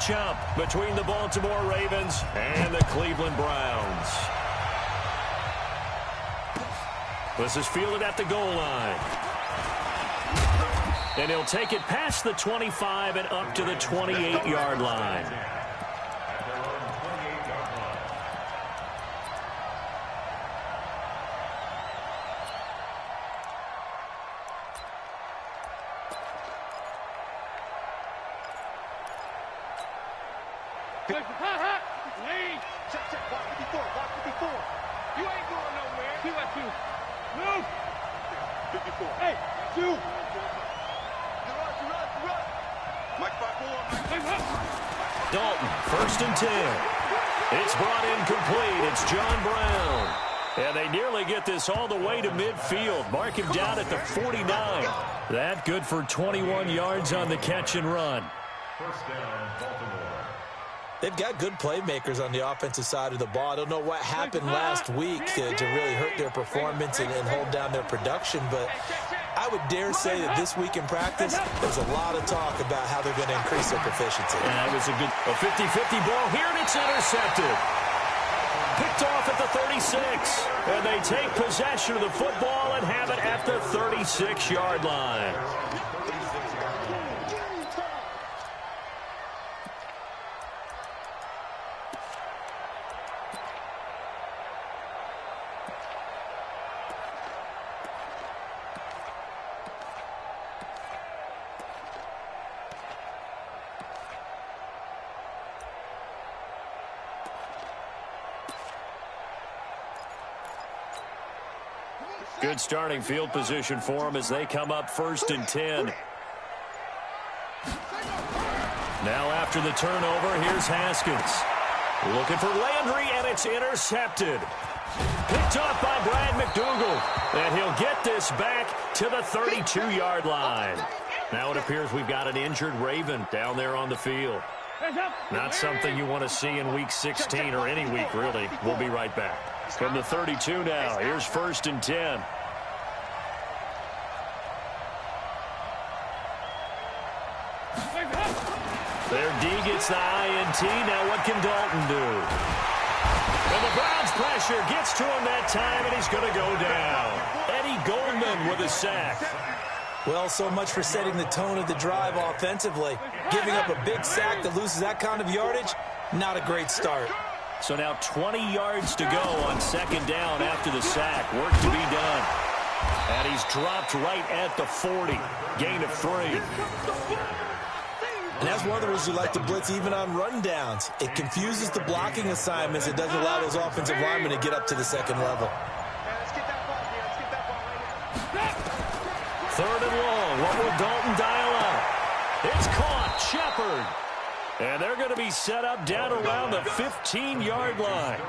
matchup between the Baltimore Ravens and the Cleveland Browns. This is fielded at the goal line. And he'll take it past the 25 and up to the 28-yard line. Dalton, 1st and 10. It's brought in complete. It's John Brown. And they nearly get this all the way to midfield. Mark him down at the 49. That good for 21 yards on the catch and run. First down, Baltimore. They've got good playmakers on the offensive side of the ball. I don't know what happened last week to really hurt their performance and hold down their production, but I would dare say that this week in practice, there's a lot of talk about how they're going to increase their proficiency. And that was a 50-50 ball here, and it's intercepted. Picked off at the 36. And they take possession of the football and have it at the 36-yard line. Good starting field position for them as they come up 1st and 10. Now after the turnover, here's Haskins. Looking for Landry, and it's intercepted. Picked off by Brad McDougal. And he'll get this back to the 32-yard line. Now it appears we've got an injured Raven down there on the field. Not something you want to see in Week 16 or any week, really. We'll be right back. From the 32 now, here's 1st and 10. There, D gets the INT. Now what can Dalton do? And the Browns pressure gets to him that time, and he's going to go down. Eddie Goldman with a sack. Well, so much for setting the tone of the drive offensively. Giving up a big sack that loses that kind of yardage, not a great start. So now 20 yards to go on 2nd down after the sack. Work to be done. And he's dropped right at the 40. Gain of 3. And that's one of the reasons you like to blitz even on rundowns. It confuses the blocking assignments. It doesn't allow those offensive linemen to get up to the 2nd level. 3rd and long. What will Dalton dial up? It's caught. Shepard. And they're going to be set up down around the 15-yard line.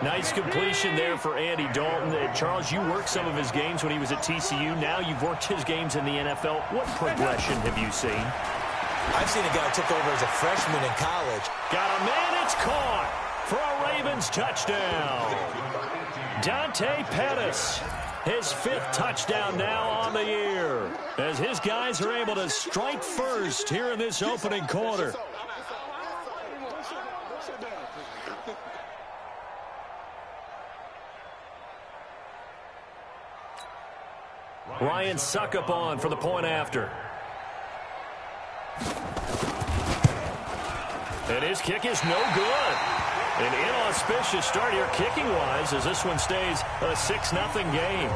Nice completion there for Andy Dalton. Charles, you worked some of his games when he was at TCU. Now you've worked his games in the NFL. What progression have you seen? I've seen a guy who took over as a freshman in college. Got a man. It's caught for a Ravens touchdown. Dante Pettis. His 5th touchdown now on the year, as his guys are able to strike first here in this opening quarter. Ryan Suckup on for the point after. And his kick is no good. An inauspicious start here kicking-wise as this one stays a 6-0 game.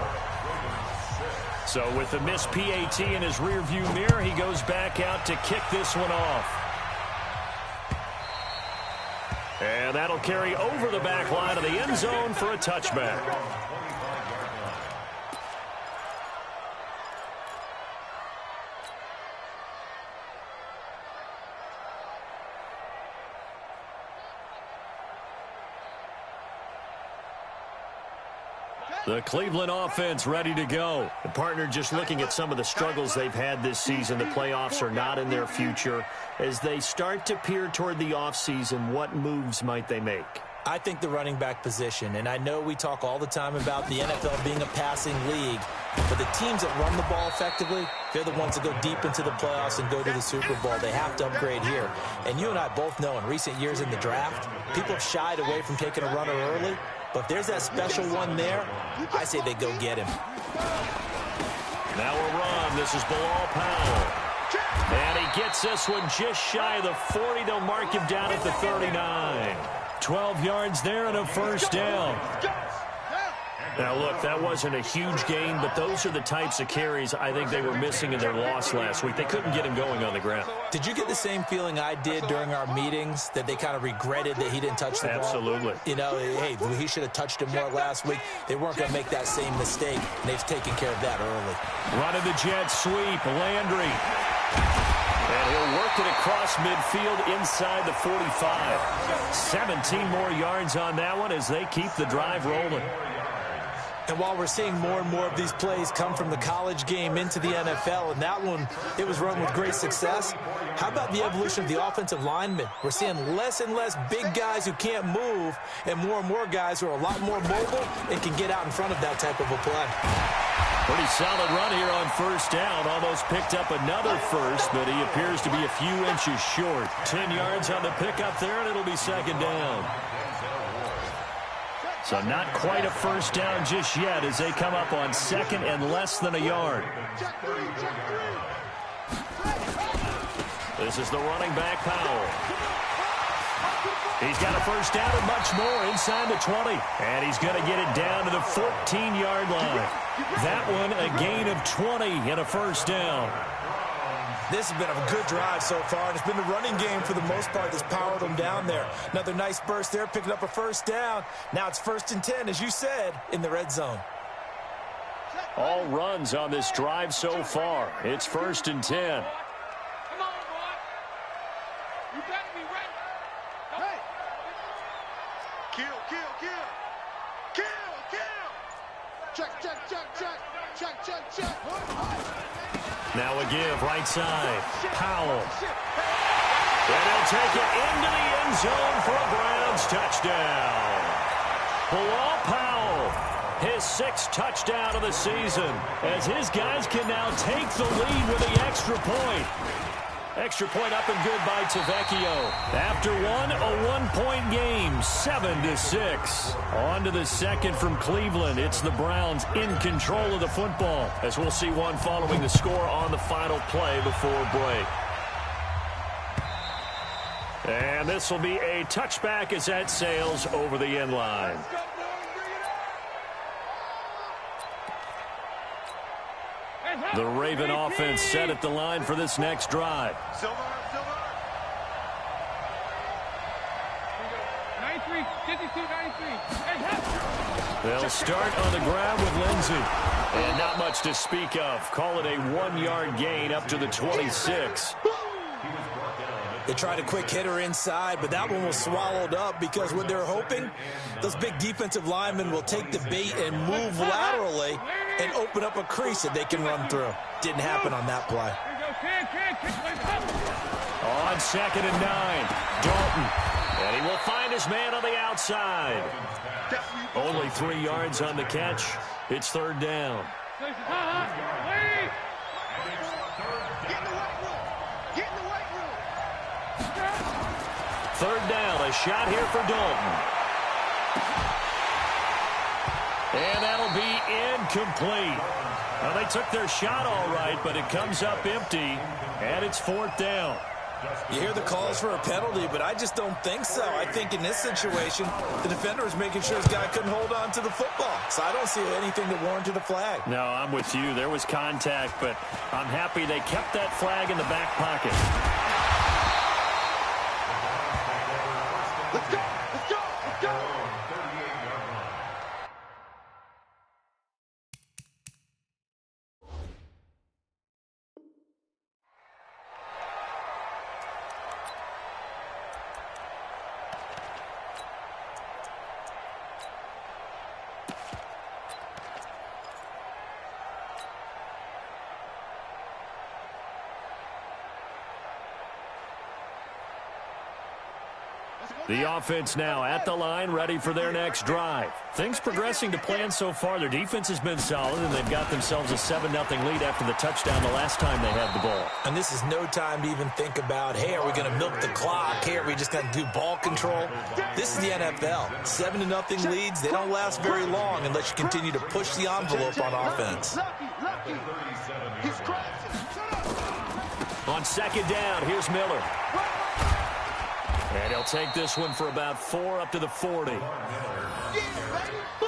So with the missed PAT in his rearview mirror, he goes back out to kick this one off. And that'll carry over the back line of the end zone for a touchback. The Cleveland offense ready to go. The partner just looking at some of the struggles they've had this season. The playoffs are not in their future. As they start to peer toward the offseason, what moves might they make? I think the running back position, and I know we talk all the time about the NFL being a passing league, but the teams that run the ball effectively, they're the ones that go deep into the playoffs and go to the Super Bowl. They have to upgrade here. And you and I both know in recent years in the draft, people have shied away from taking a runner early, but if there's that special one there, I say they go get him. Now a run. This is Bilal Powell. And he gets this one just shy of the 40. They'll mark him down at the 39. 12 yards there and a first down. Now, look, that wasn't a huge gain, but those are the types of carries I think they were missing in their loss last week. They couldn't get him going on the ground. Did you get the same feeling I did during our meetings, that they kind of regretted that he didn't touch the ball? Absolutely. You know, hey, he should have touched him more last week. They weren't going to make that same mistake, and they've taken care of that early. Running the jet sweep, Landry. And he'll work it across midfield inside the 45. 17 more yards on that one as they keep the drive rolling. And while we're seeing more and more of these plays come from the college game into the NFL, and that one, it was run with great success, how about the evolution of the offensive linemen? We're seeing less and less big guys who can't move and more guys who are a lot more mobile and can get out in front of that type of a play. Pretty solid run here on first down. Almost picked up another first, but he appears to be a few inches short. 10 yards on the pickup there, and it'll be second down. So not quite a first down just yet as they come up on second and less than a yard. This is the running back, Powell. He's got a first down and much more inside the 20. And he's going to get it down to the 14-yard line. That one a gain of 20 and a first down. This has been a good drive so far, and it's been the running game for the most part that's powered them down there. Another nice burst there, picking up a first down. Now it's 1st and 10, as you said, in the red zone. All runs on this drive so far. It's 1st and 10. Come on, boy. You better be ready. Hey. Kill. Check. Now a give, right side. Powell. And he'll take it into the end zone for a Browns touchdown. Bilal Powell, his 6th touchdown of the season, as his guys can now take the lead with the extra point. Extra point up and good by Tavecchio. After one, a one-point game, 7-6. On to the second from Cleveland. It's the Browns in control of the football, as we'll see one following the score on the final play before break. And this will be a touchback as that sails over the end line. The Raven offense set at the line for this next drive. Silver. 93, 52, 93. They'll start on the ground with Lindsey. And not much to speak of. Call it a 1-yard gain up to the 26. They tried a quick hitter inside, but that one was swallowed up because what they're hoping, those big defensive linemen will take the bait and move laterally and open up a crease that they can run through. Didn't happen on that play. On 2nd and 9, Dalton. And he will find his man on the outside. Only 3 yards on the catch. It's 3rd down. Third down, a shot here for Dalton. And that'll be incomplete. Well, they took their shot all right, but it comes up empty, and it's 4th down. You hear the calls for a penalty, but I just don't think so. I think in this situation, the defender was making sure his guy couldn't hold on to the football. So I don't see anything that warranted a flag. No, I'm with you. There was contact, but I'm happy they kept that flag in the back pocket. Let's go. The offense now at the line, ready for their next drive. Things progressing to plan so far. Their defense has been solid, and they've got themselves a 7-0 lead after the touchdown the last time they had the ball. And this is no time to even think about, hey, are we going to milk the clock? Hey, are we just going to do ball control? This is the NFL. 7-0 leads, they don't last very long unless you continue to push the envelope on offense. On second down, here's Miller. And he'll take this one for about 4 up to the 40.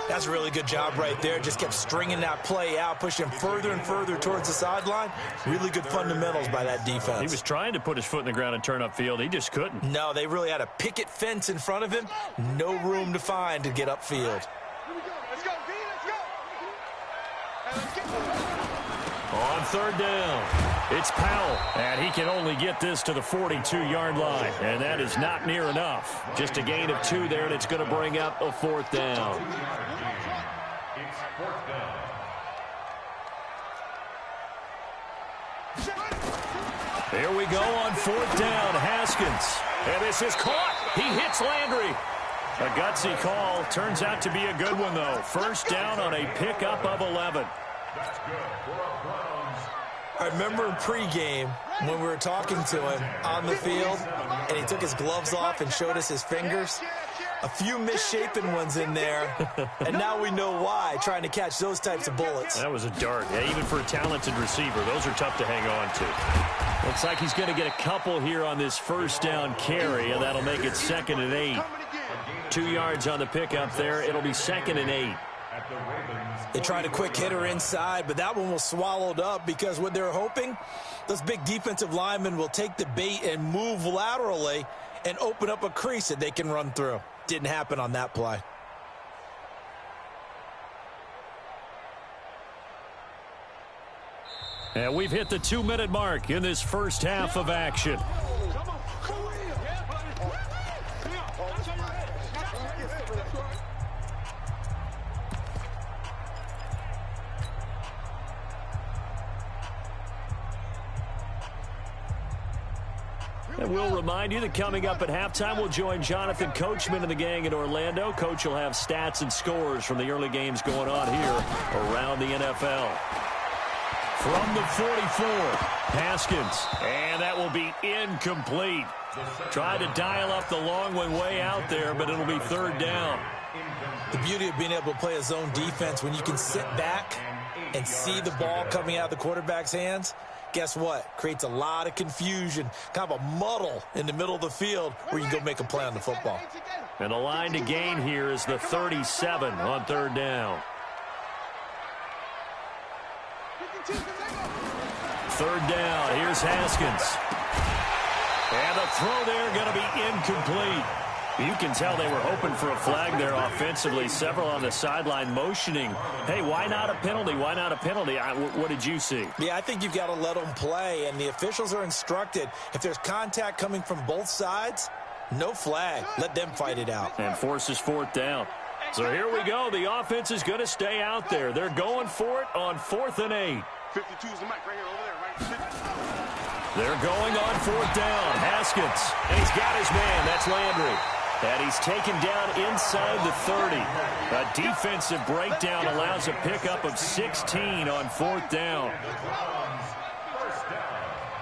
That's a really good job right there. Just kept stringing that play out, pushing further and further towards the sideline. Really good fundamentals by that defense. He was trying to put his foot in the ground and turn upfield. He just couldn't. No, they really had a picket fence in front of him. No room to find to get upfield. Let's go, V, let's go. On third down, it's Powell, and he can only get this to the 42-yard line, and that is not near enough. Just a gain of 2 there, and it's going to bring up a 4th down. It's 4th down. Here we go on 4th down, Haskins. And this is caught. He hits Landry. A gutsy call. Turns out to be a good one, though. First down on a pickup of 11. That's good for our Browns. I remember in pregame when we were talking to him on the field, and he took his gloves off and showed us his fingers. A few misshapen ones in there, and now we know why, trying to catch those types of bullets. That was a dart. Yeah, even for a talented receiver, those are tough to hang on to. Looks like he's going to get a couple here on this first down carry, and that'll make it 2nd and 8. 2 yards on the pickup there. It'll be 2nd and 8. They tried a quick hitter inside, but that one was swallowed up because what they're hoping, those big defensive linemen will take the bait and move laterally and open up a crease that they can run through. Didn't happen on that play. And we've hit the 2-minute mark in this first half of action. And we'll remind you that coming up at halftime, we'll join Jonathan Coachman and the gang in Orlando. Coach will have stats and scores from the early games going on here around the NFL. From the 44, Haskins, and that will be incomplete. Tried to dial up the long one way out there, but it'll be 3rd down. The beauty of being able to play a zone defense, when you can sit back and see the ball coming out of the quarterback's hands, guess what? Creates a lot of confusion, kind of a muddle in the middle of the field where you go make a play on the football. And the line to gain here is the 37 on 3rd down. 3rd down, here's Haskins. And the throw there going to be incomplete. You can tell they were hoping for a flag there offensively. Several on the sideline motioning, hey, why not a penalty? Why not a penalty? What did you see? Yeah, I think you've got to let them play, and the officials are instructed, if there's contact coming from both sides, no flag. Let them fight it out. And forces 4th down. So here we go. The offense is going to stay out there. They're going for it on 4th and 8. 52's the mic right here, over there, right? They're going on 4th down. Haskins, and he's got his man. That's Landry. And he's taken down inside the 30. A defensive breakdown allows a pickup of 16 on 4th down.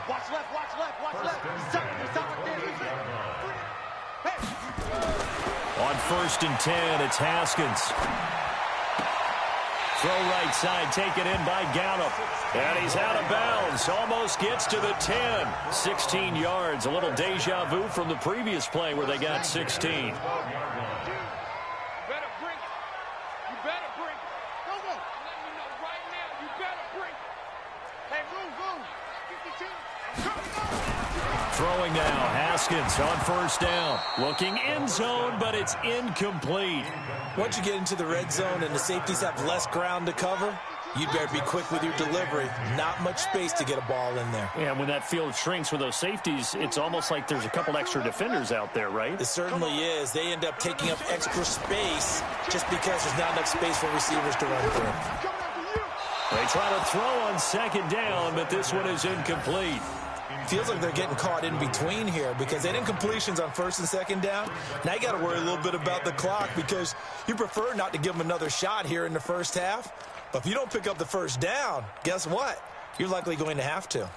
Watch left, watch left, watch left. Stop On 1st and 10, it's Haskins. Throw right side, taken in by Gallup. And he's out of bounds. Almost gets to the 10. 16 yards. A little deja vu from the previous play where they got 16. You better bring it. You better bring it. Go, go. I'm letting you know right now, you better bring it. Hey, move. 52. Throwing now, Haskins on 1st down. Looking end zone, but it's incomplete. Once you get into the red zone and the safeties have less ground to cover, you'd better be quick with your delivery. Not much space to get a ball in there. Yeah, when that field shrinks with those safeties, it's almost like there's a couple extra defenders out there, right? It certainly is. They end up taking up extra space just because there's not enough space for receivers to run through. They try to throw on 2nd down, but this one is incomplete. feels like they're getting caught in between here because they didn't completions on first and second down. Now you got to worry a little bit about the clock because you prefer not to give them another shot here in the first half. But if you don't pick up the first down, guess what? You're likely going to have to.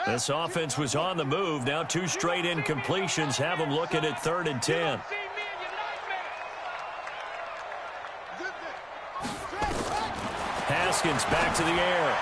This offense was on the move. Now 2 straight incompletions have them looking at 3rd and 10. Haskins back to the air.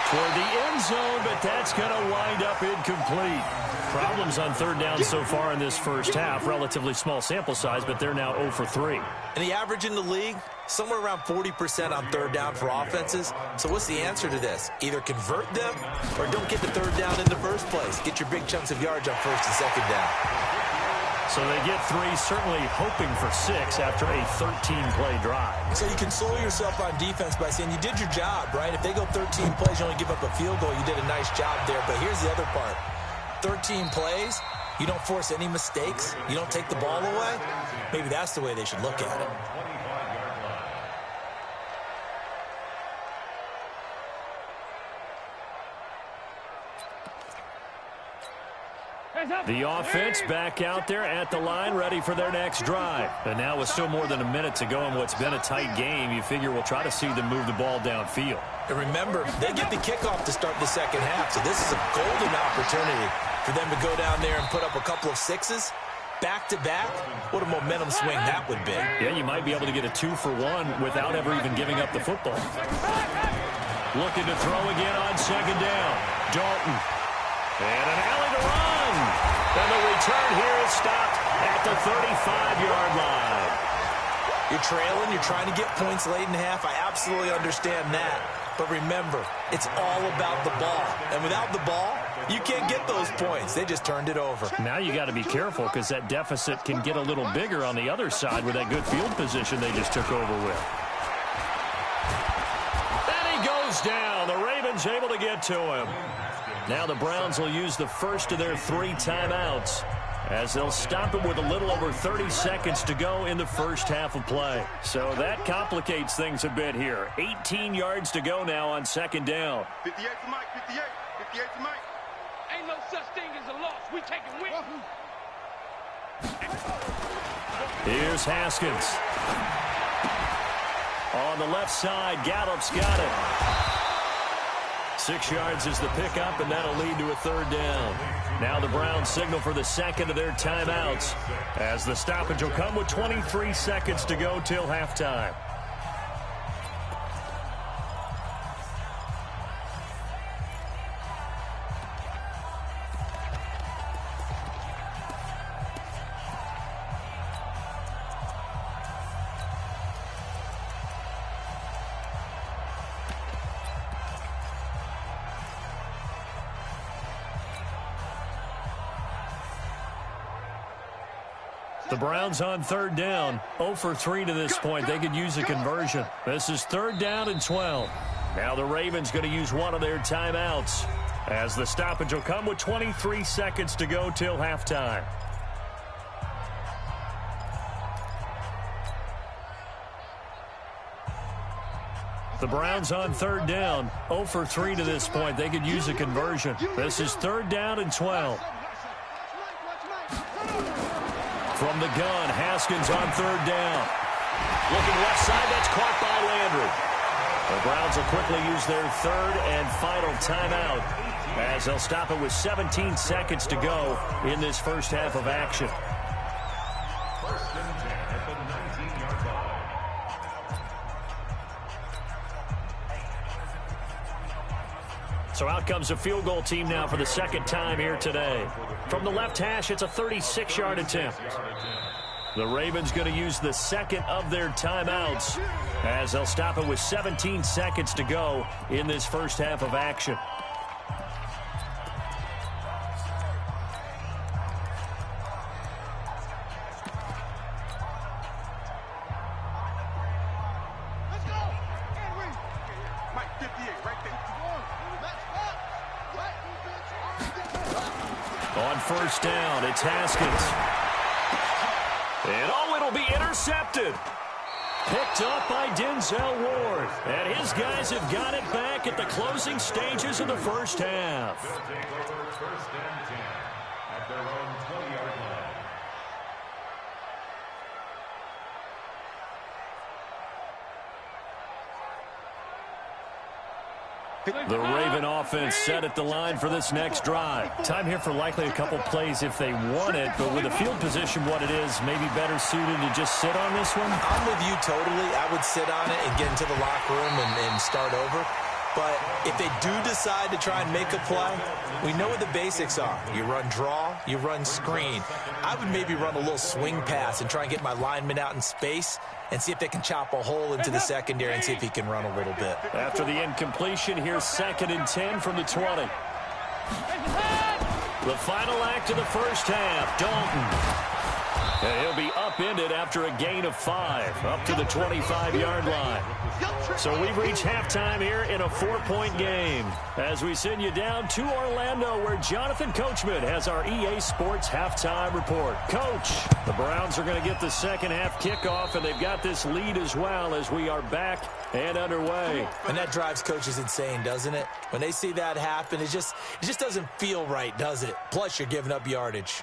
Toward the end zone, but that's going to wind up incomplete. Problems on 3rd down so far in this first half. Relatively small sample size, but they're now 0 for 3. And the average in the league, somewhere around 40% on 3rd down for offenses. So what's the answer to this? Either convert them or don't get the 3rd down in the first place. Get your big chunks of yards on 1st and 2nd down. So they get 3, certainly hoping for 6 after a 13-play drive. So you console yourself on defense by saying you did your job, right? If they go 13 plays, you only give up a field goal, you did a nice job there. But here's the other part. 13 plays, you don't force any mistakes, you don't take the ball away. Maybe that's the way they should look at it. The offense back out there at the line, ready for their next drive. And now with still more than a minute to go in what's been a tight game, you figure we'll try to see them move the ball downfield. And remember, they get the kickoff to start the second half, so this is a golden opportunity for them to go down there and put up a couple of 6s. Back-to-back, what a momentum swing that would be. Yeah, you might be able to get a 2-for-1 without ever even giving up the football. Looking to throw again on 2nd down. Dalton. And an alley to run. And the return here is stopped at the 35-yard line. You're trailing, you're trying to get points late in half. I absolutely understand that. But remember, it's all about the ball. And without the ball, you can't get those points. They just turned it over. Now you got to be careful because that deficit can get a little bigger on the other side with that good field position they just took over with. And he goes down. The Ravens able to get to him. Now the Browns will use the first of their 3 timeouts as they'll stop him with a little over 30 seconds to go in the first half of play. So that complicates things a bit here. 18 yards to go now on 2nd down. 58 to Mike, 58. 58 to Mike. Ain't no such thing as a loss. We taking wins. Here's Haskins. On the left side, Gallup's got it. 6 yards is the pickup, and that'll lead to a 3rd down. Now the Browns signal for the second of their timeouts as the stoppage will come with 23 seconds to go till halftime. The Browns on 3rd down, 0 for 3 to this point. They could use a conversion. This is 3rd down and 12. Now the Ravens going to use one of their timeouts as the stoppage will come with 23 seconds to go till halftime. The Browns on 3rd down, 0 for 3 to this point. They could use a conversion. This is 3rd down and 12. From the gun, Haskins on 3rd down. Looking left side, that's caught by Landry. The Browns will quickly use their 3rd and final timeout as they'll stop it with 17 seconds to go in this first half of action. First and 10 at the 19-yard line. So out comes a field goal team now for the second time here today. From the left hash, it's a 36-yard attempt. The Ravens going to use the second of their timeouts as they'll stop it with 17 seconds to go in this first half of action. On 1st down, it's Haskins. And it'll be intercepted. Picked up by Denzel Ward. And his guys have got it back at the closing stages of the first half. They'll take over first and 10 at their own 20-yard line. The Raven offense set at the line for this next drive. Time here for likely a couple plays if they want it, but with the field position what it is, maybe better suited to just sit on this one? I'm with you totally. I would sit on it and get into the locker room and start over. But if they do decide to try and make a play, we know what the basics are. You run draw, you run screen. I would maybe run a little swing pass and try and get my lineman out in space and see if they can chop a hole into the secondary and see if he can run a little bit. After the incompletion, here's 2nd and 10 from the 20. The final act of the first half, Dalton. And he'll be upended after a gain of 5, up to the 25-yard line. So we've reached halftime here in a 4-point game. As we send you down to Orlando, where Jonathan Coachman has our EA Sports halftime report. Coach, the Browns are going to get the second half kickoff, and they've got this lead as well as we are back and underway. And that drives coaches insane, doesn't it? When they see that happen, it just doesn't feel right, does it? Plus, you're giving up yardage.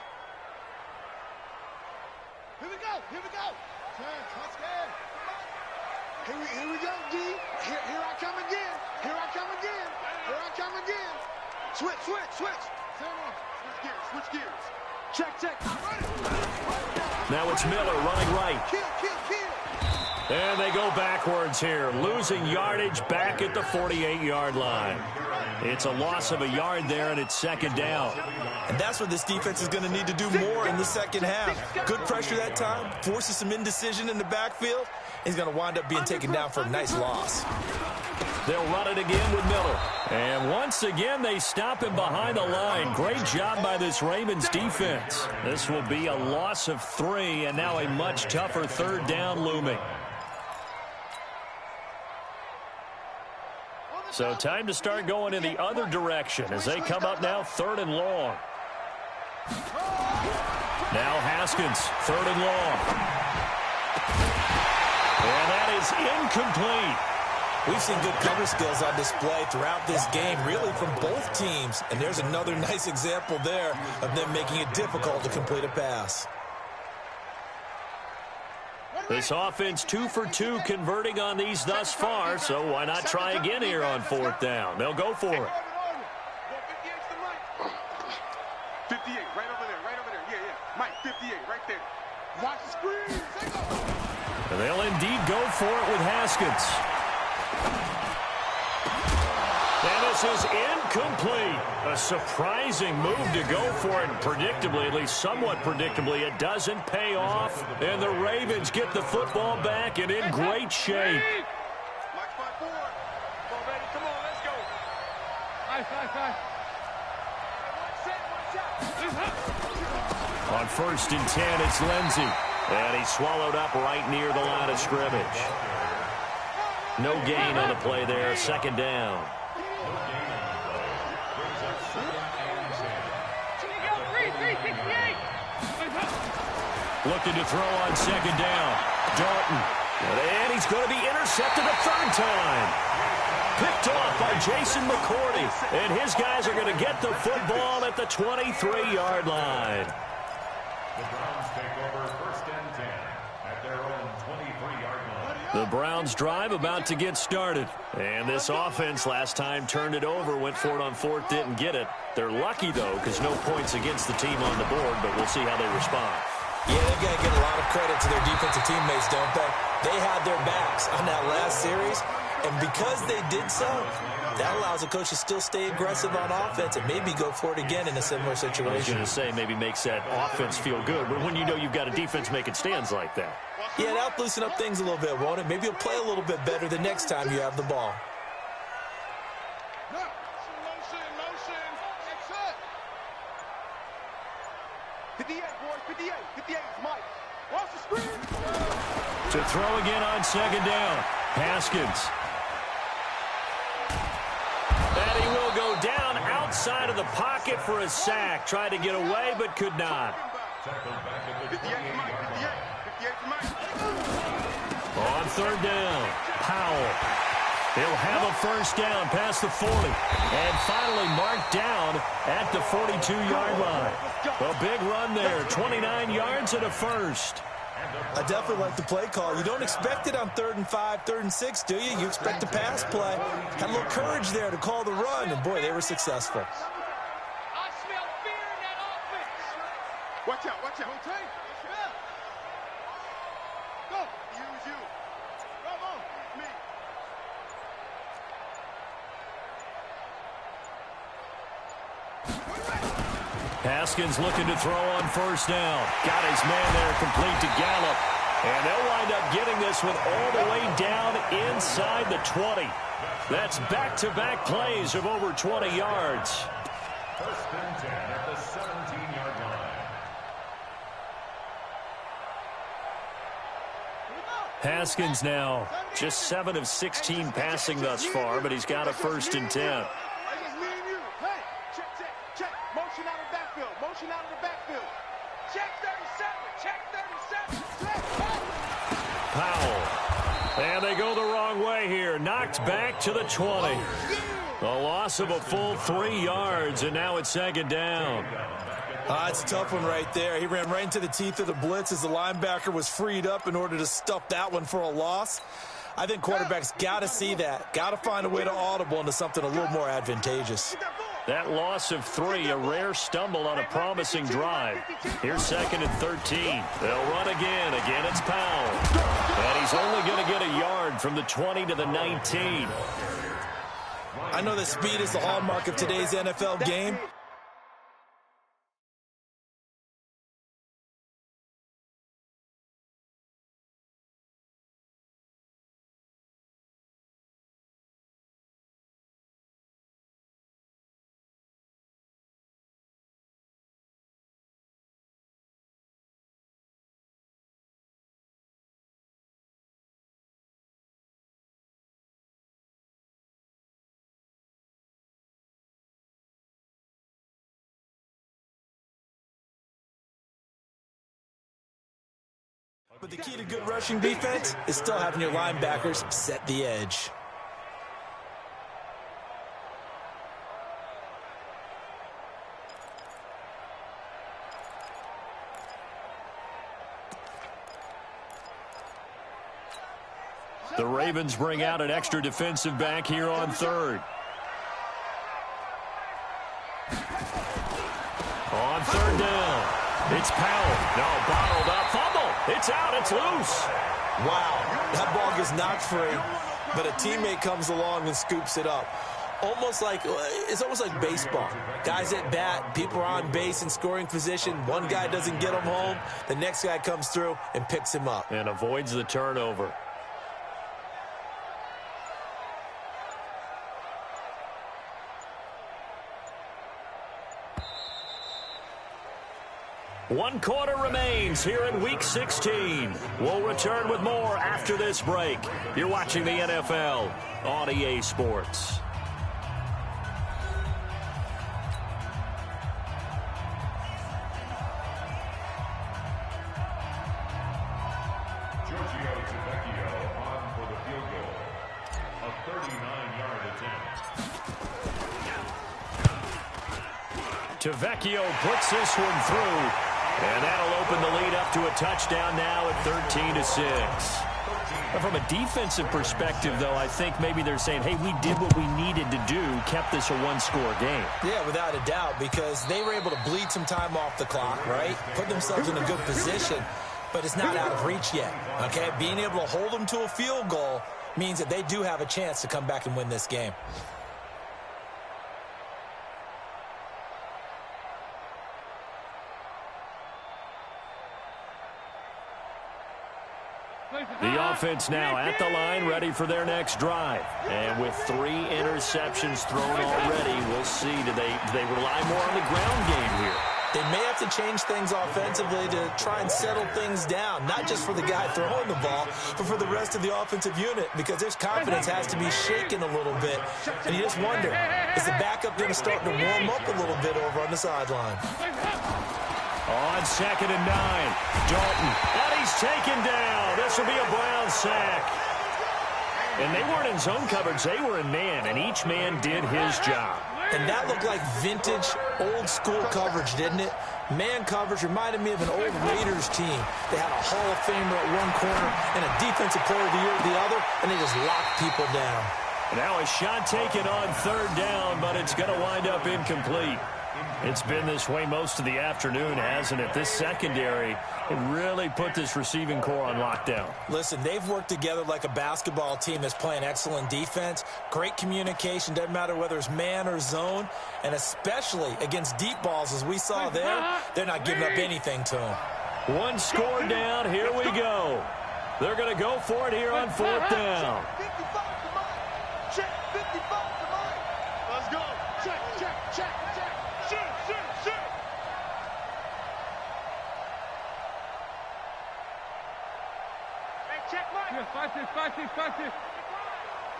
Here we go. Touchdown. Here we go, D. Here I come again. Here I come again. Switch. Stand on. Switch gears. Check. Now it's Miller running right. Kill. And they go backwards here, losing yardage back at the 48-yard line. It's a loss of a yard there, and it's 2nd down. And that's what this defense is going to need to do more in the second half. Good pressure that time, forces some indecision in the backfield. He's going to wind up being taken down for a nice loss. They'll run it again with Miller. And once again, they stop him behind the line. Great job by this Ravens defense. This will be a loss of 3, and now a much tougher 3rd down looming. So time to start going in the other direction as they come up now 3rd and long. Now Haskins, 3rd and long. And that is incomplete. We've seen good cover skills on display throughout this game, really from both teams. And there's another nice example there of them making it difficult to complete a pass. This offense 2 for 2 converting on these thus far, so why not try again here on 4th down? They'll go for it. 58, right over there. Yeah. Mike, 58, right there. Watch the screen. And they'll indeed go for it with Haskins. And this is incomplete. A surprising move to go for it. Predictably, at least somewhat predictably, it doesn't pay off. And the Ravens get the football back and in great shape. Mike, 5-4. Come on, let's go. High. On 1st and 10, it's Lindsey. And he's swallowed up right near the line of scrimmage. No gain on the play there. 2nd down. Looking to throw on 2nd down. Dalton. And he's going to be intercepted a 3rd time. Picked off by Jason McCourty. And his guys are going to get the football at the 23-yard line. The Browns take over 1st and 10 at their own 23-yard line. The Browns drive about to get started. And this offense last time turned it over, went for it on 4th, didn't get it. They're lucky, though, because no points against the team on the board, but we'll see how they respond. Yeah, they've got to get a lot of credit to their defensive teammates, don't they? They had their backs on that last series, and because they did so, that allows the coach to still stay aggressive on offense and maybe go for it again in a similar situation. I was going to say maybe makes that offense feel good, but when you know you've got a defense making stands like that. Yeah, that'll loosen up things a little bit, won't it? Maybe you'll play a little bit better the next time you have the ball. Motion. That's it. 58, boys. 58 is Mike. Watch the screen. To throw again on 2nd down. Haskins. And he will go down outside of the pocket for a sack. Tried to get away, but could not. Tackled back at the 58 for Mike. 58 for Mike. On third down, Powell. He'll have a first down past the 40. And finally marked down at the 42-yard line. A big run there, 29 yards and a first. I definitely like the play call. You don't expect it on 3rd and 5, 3rd and 6, do you? You expect a pass play. Had a little courage there to call the run, and boy, they were successful. I smell fear in that offense. Watch out, watch out. Go. Use you. Come on, me. Haskins looking to throw on first down. Got his man there complete to Gallup. And they'll wind up getting this one all the way down inside the 20. That's back-to-back plays of over 20 yards. First and 10 at the 17-yard line. Haskins now just 7 of 16 passing thus far, but he's got a first and 10. Motion out of the backfield. Motion out of the backfield. Check 37. Check 37. Powell. And they go the wrong way here. Knocked back to the 20. A loss of a full 3 yards, and now it's second down. It's a tough one right there. He ran right into the teeth of the blitz as the linebacker was freed up in order to stuff that one for a loss. I think quarterbacks got to see that. Got to find a way to audible into something a little more advantageous. That loss of 3, a rare stumble on a promising drive. Here's 2nd and 13. They'll run again. Again, it's Powell. And he's only going to get a yard from the 20 to the 19. I know that speed is the hallmark of today's NFL game. But the key to good rushing defense is still having your linebackers set the edge. The Ravens bring out an extra defensive back here on third. On third down, it's Powell. No, bottled up, fumble. It's out, it's loose. Wow, that ball gets knocked free, but a teammate comes along and scoops it up. It's almost like baseball. Guys at bat, people are on base in scoring position. One guy doesn't get him home. The next guy comes through and picks him up. And avoids the turnover. One quarter remains here in Week 16. We'll return with more after this break. You're watching the NFL on EA Sports. On for the field goal. A 39-yard attempt. Tavecchio puts this one through. And that'll open the lead up to a touchdown now at 13-6. From a defensive perspective, though, I think maybe they're saying, hey, we did what we needed to do, kept this a one-score game. Yeah, without a doubt, because they were able to bleed some time off the clock, right? Put themselves in a good position, but it's not out of reach yet, okay? Being able to hold them to a field goal means that they do have a chance to come back and win this game. The offense now at the line, ready for their next drive. And with 3 interceptions thrown already, we'll see. Do they rely more on the ground game here? They may have to change things offensively to try and settle things down, not just for the guy throwing the ball, but for the rest of the offensive unit, because their confidence has to be shaken a little bit. And you just wonder, is the backup going to start to warm up a little bit over on the sideline? On 2nd and 9, Dalton, and he's taken down. This will be a Brown sack. And they weren't in zone coverage. They were in man, and each man did his job. And that looked like vintage, old-school coverage, didn't it? Man coverage reminded me of an old Raiders team. They had a Hall of Famer at one corner and a Defensive Player of the Year at the other, and they just locked people down. Now a shot taken on 3rd down, but it's going to wind up incomplete. It's been this way most of the afternoon, hasn't it? This secondary really put this receiving core on lockdown. Listen, they've worked together like a basketball team that's playing excellent defense. Great communication, doesn't matter whether it's man or zone. And especially against deep balls, as we saw there, they're not giving up anything to them. One score down, here we go. They're going to go for it here on 4th down. 55 to mine. Check 55 to mine. Let's go. Check, check, check, check. Shoot, shoot, shoot. Hey, check mine. Yeah, 5-6.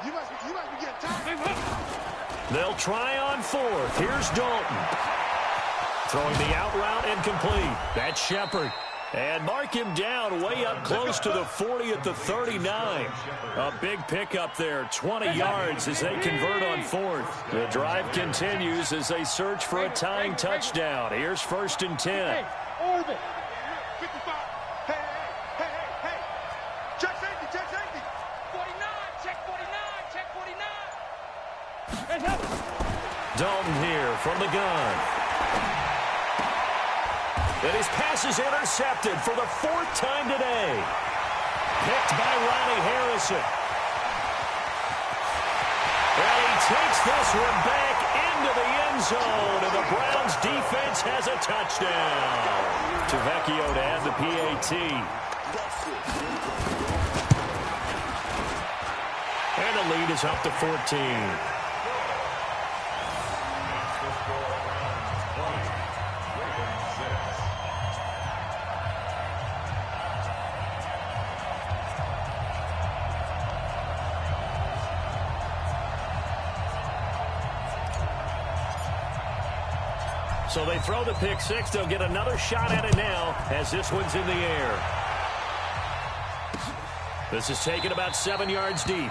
You must be getting tired. They'll try on 4th. Here's Dalton. Throwing the out route and complete. That's Shepard. And mark him down way up close to the 40 at the 39. A big pickup there, 20 yards as they convert on 4th. The drive continues as they search for a tying touchdown. Here's 1st and 10. Hey, Orville. 55. Hey. Check safety, check safety. 49, check 49. Dalton here from the gun. And his pass is intercepted for the 4th time today. Picked by Ronnie Harrison. And he takes this one back into the end zone, and the Browns defense has a touchdown. Tavecchio to add the PAT. And the lead is up to 14. So they throw the pick 6. They'll get another shot at it now as this one's in the air. This is taken about 7 yards deep.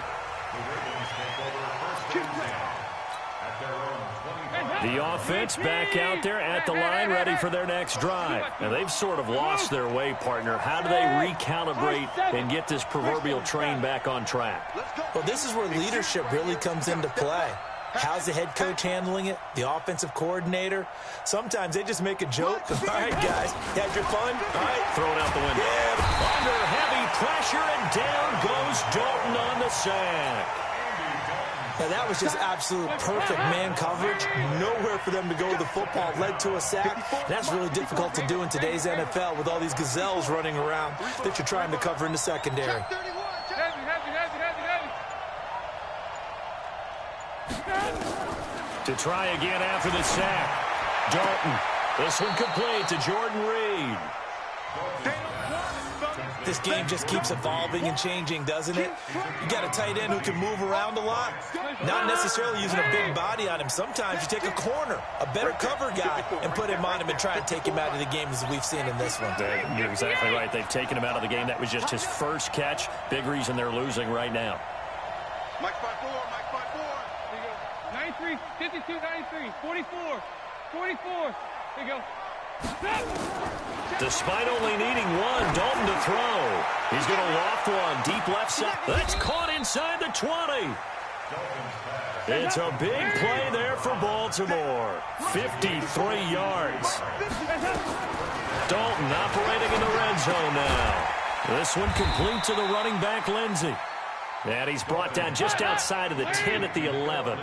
The offense back out there at the line, ready for their next drive. Now, they've sort of lost their way, partner. How do they recalibrate and get this proverbial train back on track? Well, this is where leadership really comes into play. How's the head coach handling it? The offensive coordinator? Sometimes they just make a joke. All right, guys, you had your fun? All right. Throw it out the window. Yeah. Under heavy pressure, and down goes Dalton on the sack. Now, that was just absolute perfect man coverage. Nowhere for them to go with the football. Led to a sack. And that's really difficult to do in today's NFL with all these gazelles running around that you're trying to cover in the secondary. Heavy. To try again after the sack. Dalton. This one complete to Jordan Reed. This game just keeps evolving and changing, doesn't it? You got a tight end who can move around a lot. Not necessarily using a big body on him. Sometimes you take a corner, a better cover guy, and put him on him and try and take him out of the game as we've seen in this one. You're exactly right. They've taken him out of the game. That was just his first catch. Big reason they're losing right now. Mike 5-4. 93, 52, 93, 44. There you go. Despite only needing one, Dalton to throw. He's going to loft one deep left side. That's caught inside the 20. It's a big play there for Baltimore. 53 yards. Dalton operating in the red zone now. This one complete to the running back, Lindsey. And he's brought down just outside of the 10 at the 11.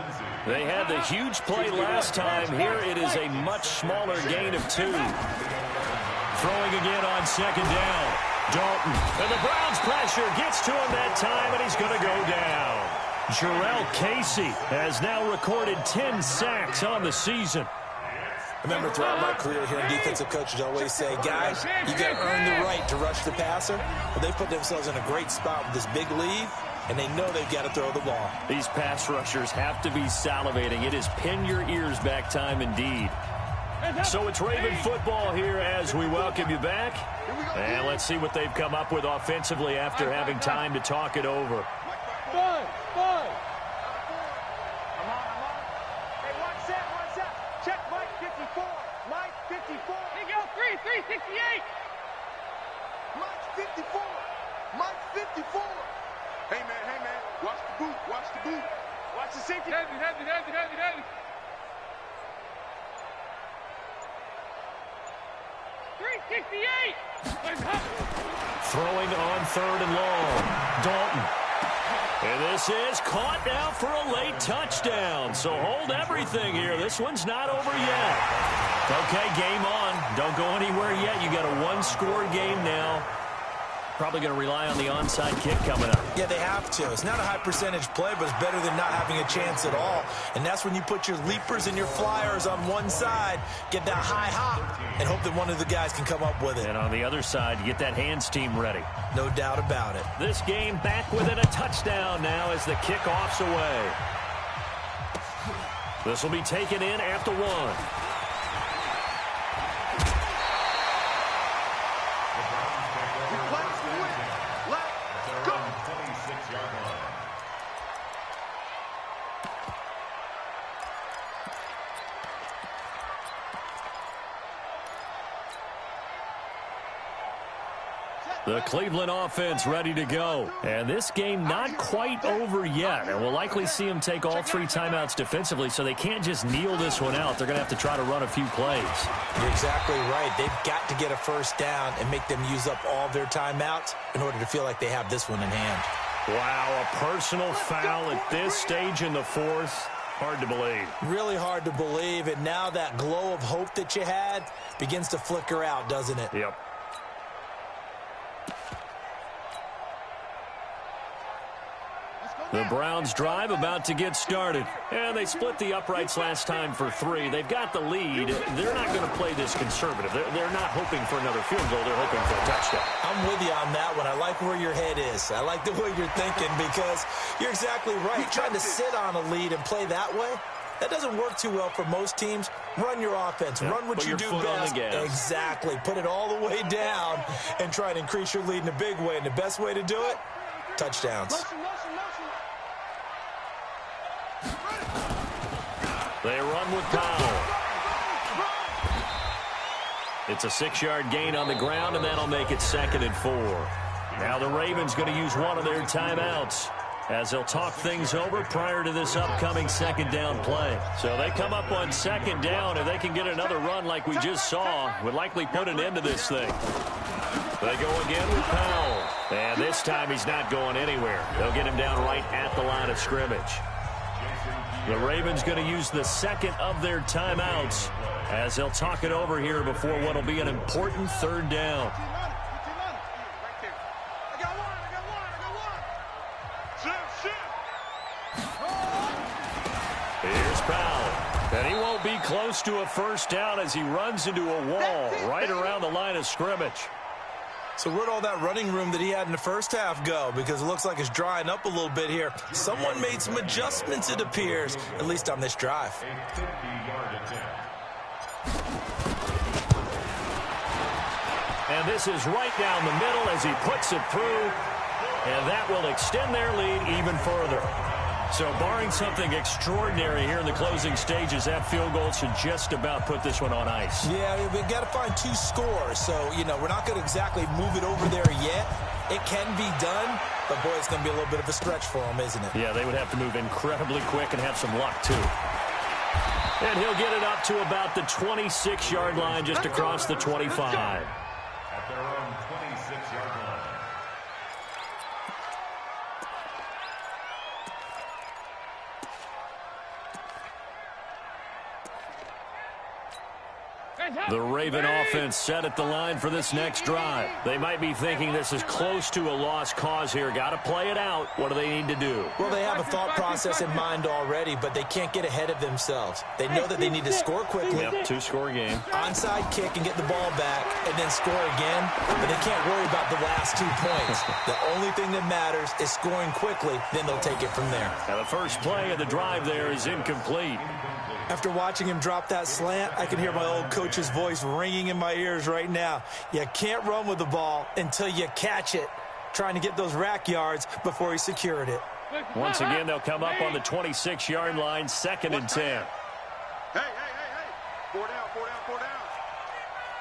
They had the huge play last time. Here it is a much smaller gain of 2. Throwing again on 2nd down. Dalton. And the Browns pressure gets to him that time, and he's going to go down. Jarrell Casey has now recorded 10 sacks on the season. I remember throughout my career here, defensive coaches always say, guys, you got to earn the right to rush the passer. Well, they put themselves in a great spot with this big lead, and they know they've got to throw the ball. These pass rushers have to be salivating. It is pin your ears back time indeed. So it's Raven football here as we welcome you back. And let's see what they've come up with offensively after having time to talk it over. Five. Hey, one set. Check Mike 54. Mike 54. Here you go, 368. Mike 54. Mike 54. Hey, man. Watch the boot. Watch the safety. Heavy. 368. Throwing on 3rd and long. Dalton. And this is caught now for a late touchdown. So hold everything here. This one's not over yet. Okay, game on. Don't go anywhere yet. You got a one-score game now. Probably going to rely on the onside kick coming up. Yeah, they have to. It's not a high-percentage play, but it's better than not having a chance at all. And that's when you put your leapers and your flyers on one side, get that high hop, and hope that one of the guys can come up with it. And on the other side, you get that hands team ready. No doubt about it. This game back within a touchdown now as the kickoff's away. This will be taken in at the 1. The Cleveland offense ready to go. And this game not quite over yet. And we'll likely see them take all 3 timeouts defensively, so they can't just kneel this one out. They're going to have to try to run a few plays. You're exactly right. They've got to get a first down and make them use up all their timeouts in order to feel like they have this one in hand. Wow, a personal foul at this stage in the 4th. Hard to believe. Really hard to believe. And now that glow of hope that you had begins to flicker out, doesn't it? Yep. The Browns drive about to get started. And they split the uprights last time for 3. They've got the lead. They're not going to play this conservative. They're not hoping for another field goal. They're hoping for a touchdown. I'm with you on that one. I like where your head is. I like the way you're thinking because you're exactly right. Trying to sit on a lead and play that way, that doesn't work too well for most teams. Run your offense. Run what you do best. Exactly. Put it all the way down and try to increase your lead in a big way. And the best way to do it, touchdowns. They run with Powell. It's a 6-yard gain on the ground, and that'll make it 2nd and 4. Now the Ravens going to use one of their timeouts as they'll talk things over prior to this upcoming 2nd down play. So they come up on 2nd down. If they can get another run like we just saw, would likely put an end to this thing. They go again with Powell. And this time he's not going anywhere. They'll get him down right at the line of scrimmage. The Ravens going to use the 2nd of their timeouts as they'll talk it over here before what will be an important 3rd down. Here's Powell. And he won't be close to a first down as he runs into a wall right around the line of scrimmage. So where'd all that running room that he had in the first half go? Because it looks like it's drying up a little bit here. Someone made some adjustments, it appears, at least on this drive. And this is right down the middle as he puts it through. And that will extend their lead even further. So barring something extraordinary here in the closing stages, that field goal should just about put this one on ice. Yeah, we've got to find 2 scores. So, we're not going to exactly move it over there yet. It can be done, but, boy, it's going to be a little bit of a stretch for them, isn't it? Yeah, they would have to move incredibly quick and have some luck, too. And he'll get it up to about the 26-yard line just across the 25. At their own 26-yard line. The Raven offense set at the line for this next drive. They might be thinking this is close to a lost cause here. Got to play it out. What do they need to do? Well, they have a thought process in mind already, but they can't get ahead of themselves. They know that they need to score quickly. Yep, two-score game. Onside kick and get the ball back and then score again, but they can't worry about the last 2 points. The only thing that matters is scoring quickly, then they'll take it from there. Now the first play of the drive there is incomplete. After watching him drop that slant, I can hear my old coach's voice ringing in my ears right now. You can't run with the ball until you catch it, trying to get those rack yards before he secured it. Once again, they'll come up on the 26-yard line, 2nd and 10. Hey. 4 down.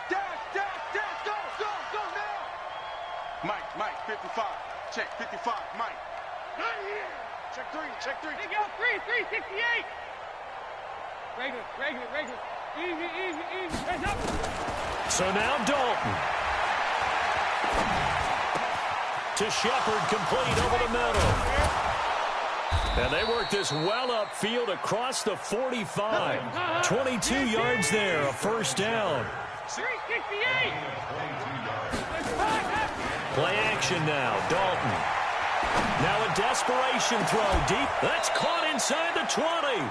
Dash, go now. Mike, 55. Check, 55, Mike. Right here. Check 3. Hey, go, 368. Regular. Easy. Press up. So now Dalton. To Shepard, complete over the middle. And they work this well upfield across the 45. 22 yards there, a first down. 368. Play action now, Dalton. Now a desperation throw deep. That's caught inside the 20.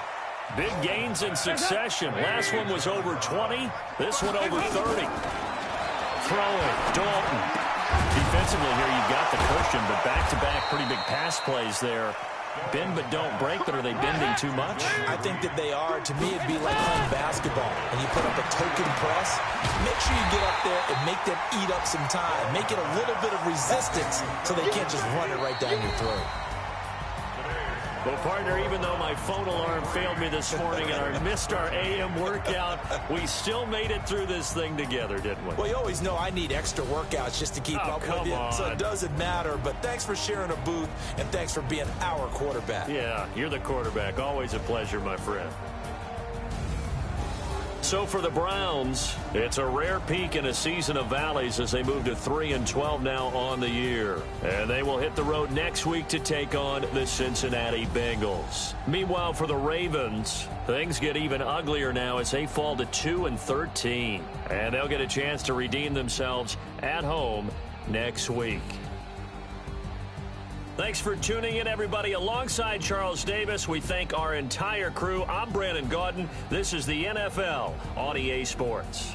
Big gains in succession. Last one was over 20. This one over 30. Throwing, Dalton. Defensively here, you've got the cushion, but back-to-back pretty big pass plays there. Bend but don't break, but are they bending too much? I think that they are. To me, it'd be like playing basketball, and you put up a token press. Make sure you get up there and make them eat up some time. Make it a little bit of resistance so they can't just run it right down your throat. Well, partner, even though my phone alarm failed me this morning and I missed our AM workout, we still made it through this thing together, didn't we? Well, you always know I need extra workouts just to keep up with you, so it doesn't matter. But thanks for sharing a booth, and thanks for being our quarterback. Yeah, you're the quarterback. Always a pleasure, my friend. So for the Browns, it's a rare peak in a season of valleys as they move to 3-12 now on the year. And they will hit the road next week to take on the Cincinnati Bengals. Meanwhile, for the Ravens, things get even uglier now as they fall to 2-13. And they'll get a chance to redeem themselves at home next week. Thanks for tuning in, everybody. Alongside Charles Davis, we thank our entire crew. I'm Brandon Gaudin. This is the NFL on EA Sports.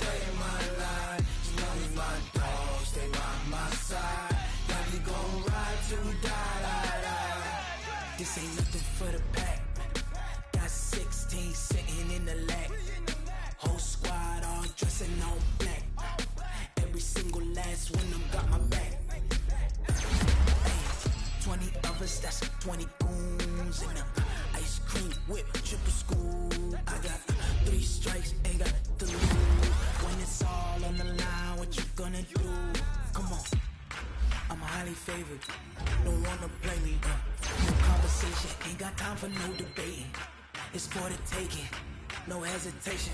day in my life. As long as my dogs stay by my side. Yeah, we gon' ride till we die. This ain't nothing for the pack. Got 16 sitting in the lag. Whole squad all dressing all black. Every single last one of them got my back. Hey, 20 of us, that's 20 goons in the ice cream whip, triple school. I got 3 strikes, ain't got the lose. When it's all on the line, what you gonna do? Come on, I'm highly favored. Don't wanna play me, no conversation, ain't got time for no debating. It's for the taking, no hesitation.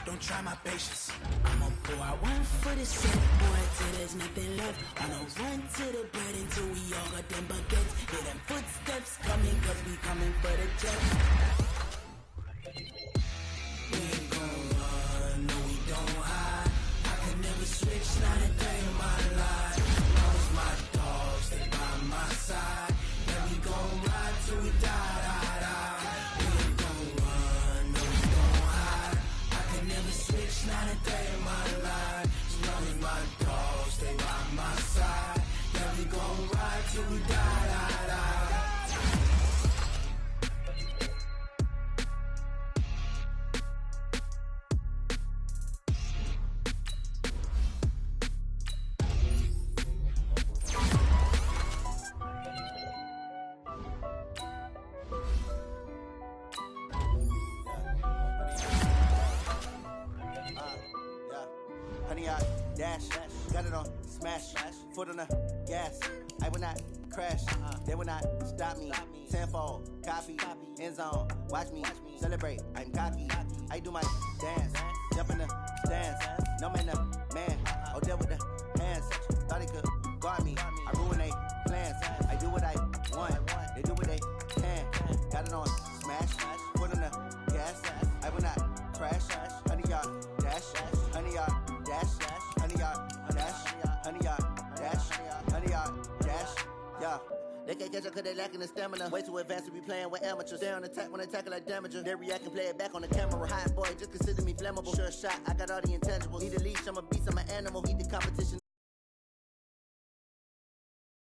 Don't try my patience. I'ma pour out one for the set, boy, till there's nothing left. I'ma run to the bread until we all got them baguettes. Hear them footsteps coming, cause we coming for the jet. We ain't gon' run, no we don't hide. I can never switch, not a day in my life. As long as my dogs stay by my side. Yeah, we gon' ride till we die. We ain't gon' run, no we don't hide. I can never switch, not a day in my life. As long as my dogs stay by my side. Yeah, we gon' ride till we die. Honey, I dash, got it on smash, foot on the gas. I will not crash, they will not stop me. Tenfold, copy, end zone, watch me celebrate. I'm cocky, I do my dance, jump in the stands. No man, the man, oh, deal with the hands. Thought he could guard me, I ruin they plans. I do what I want, they do what they can. Got it on smash, foot on the gas. I will not crash, honey, y'all dash, honey, y'all dash, honey, y'all dash, honey, y'all dash, honey, y'all dash, yeah. They can't catch up cause they lacking the stamina. Way too advanced to be playing with amateurs. Stay on attack when I tackle like damager. They react and play it back on the camera. Hot boy, just consider me flammable. Sure shot, I got all the intangibles. Need a leash, I'm a beast, I'm an animal. Eat the competition